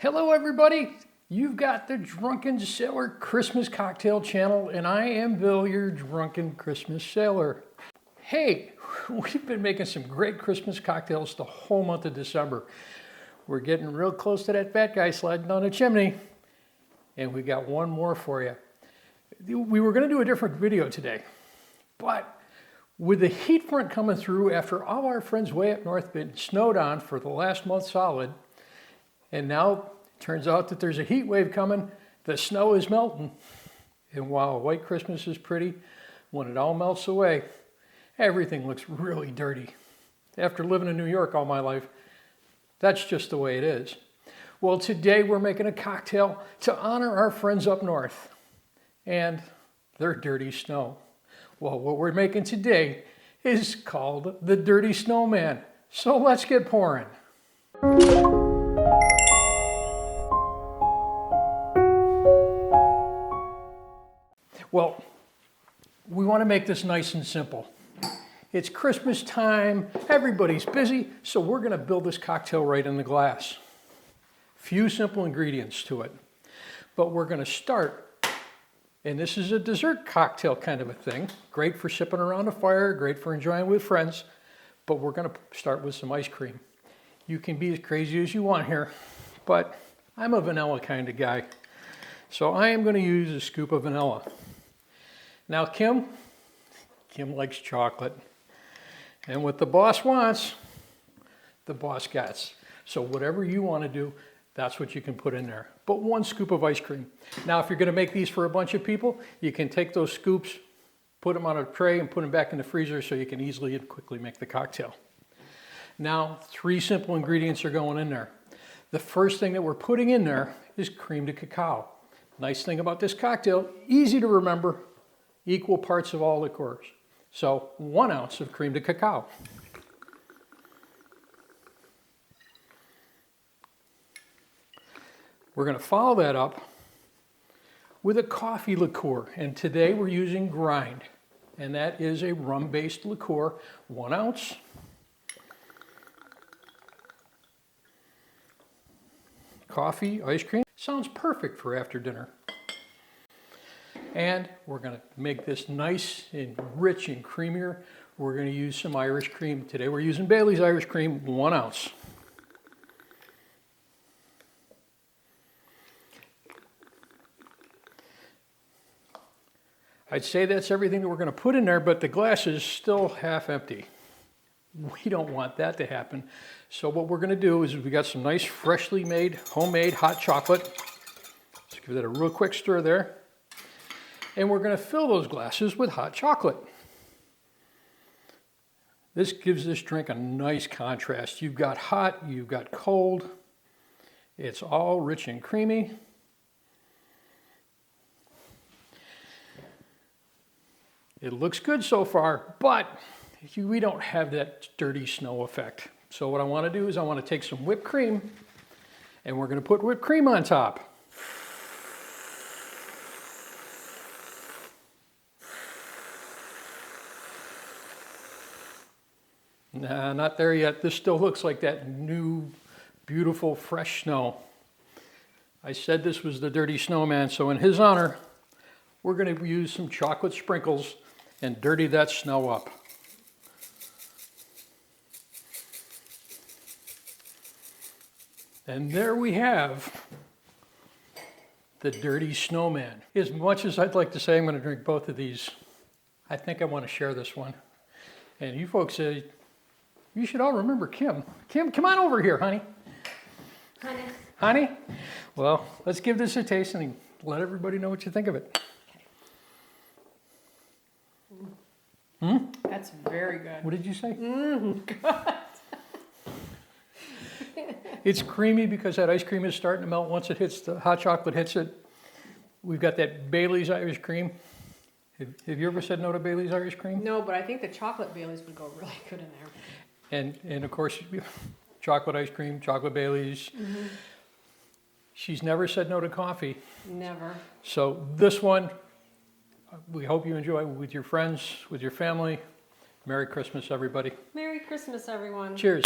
Hello everybody, you've got the Drunken Sailor Christmas Cocktail channel and I am Bill, your Drunken Christmas Sailor. Hey, we've been making some great Christmas cocktails the whole month of December. We're getting real close to that fat guy sliding down the chimney and we got one more for you. We were going to do a different video today, but with the heat front coming through after all our friends way up north been snowed on for the last month solid, and now it turns out that there's a heat wave coming, the snow is melting. And while white Christmas is pretty, when it all melts away, everything looks really dirty. After living in New York all my life, that's just the way it is. Well, today we're making a cocktail to honor our friends up north and their dirty snow. Well, what we're making today is called the Dirty Snowman. So let's get pouring. Well, we want to make this nice and simple. It's Christmas time, everybody's busy, so we're going to build this cocktail right in the glass. Few simple ingredients to it, but we're going to start, and this is a dessert cocktail kind of a thing, great for sipping around a fire, great for enjoying with friends, but we're going to start with some ice cream. You can be as crazy as you want here, but I'm a vanilla kind of guy, so I am going to use a scoop of vanilla. Now Kim likes chocolate, and what the boss wants, the boss gets. So whatever you want to do, that's what you can put in there. But 1 scoop of ice cream. Now if you're going to make these for a bunch of people, you can take those scoops, put them on a tray and put them back in the freezer so you can easily and quickly make the cocktail. Now 3 simple ingredients are going in there. The first thing that we're putting in there is cream de cacao. Nice thing about this cocktail, easy to remember, equal parts of all liqueurs. So 1 ounce of cream de cacao. We're going to follow that up with a coffee liqueur, and today we're using Grind, and that is a rum-based liqueur, 1 ounce. Coffee, ice cream, sounds perfect for after dinner. And we're going to make this nice and rich and creamier. We're going to use some Irish cream. Today we're using Bailey's Irish cream, 1 ounce. I'd say that's everything that we're going to put in there, but the glass is still half empty. We don't want that to happen. So what we're going to do is we got some nice freshly made, homemade hot chocolate. Let's give that a real quick stir there. And we're going to fill those glasses with hot chocolate. This gives this drink a nice contrast. You've got hot, you've got cold. It's all rich and creamy. It looks good so far, but we don't have that dirty snow effect. So what I want to do is I want to take some whipped cream and we're going to put whipped cream on top. Nah, not there yet. This still looks like that new, beautiful, fresh snow. I said this was the Dirty Snowman, so in his honor, we're going to use some chocolate sprinkles and dirty that snow up. And there we have the Dirty Snowman. As much as I'd like to say I'm going to drink both of these, I think I want to share this one. And you folks say, you should all remember Kim. Kim, come on over here, honey. Honey. Honey? Well, let's give this a taste and let everybody know what you think of it. That's very good. What did you say? God. It's creamy because that ice cream is starting to melt once it hits, the hot chocolate hits it. We've got that Bailey's Irish cream. Have you ever said no to Bailey's Irish cream? No, but I think the chocolate Baileys would go really good in there. And of course, chocolate ice cream, chocolate Bailey's. Mm-hmm. She's never said no to coffee. Never. So this one, we hope you enjoy with your friends, with your family. Merry Christmas, everybody. Merry Christmas, everyone. Cheers.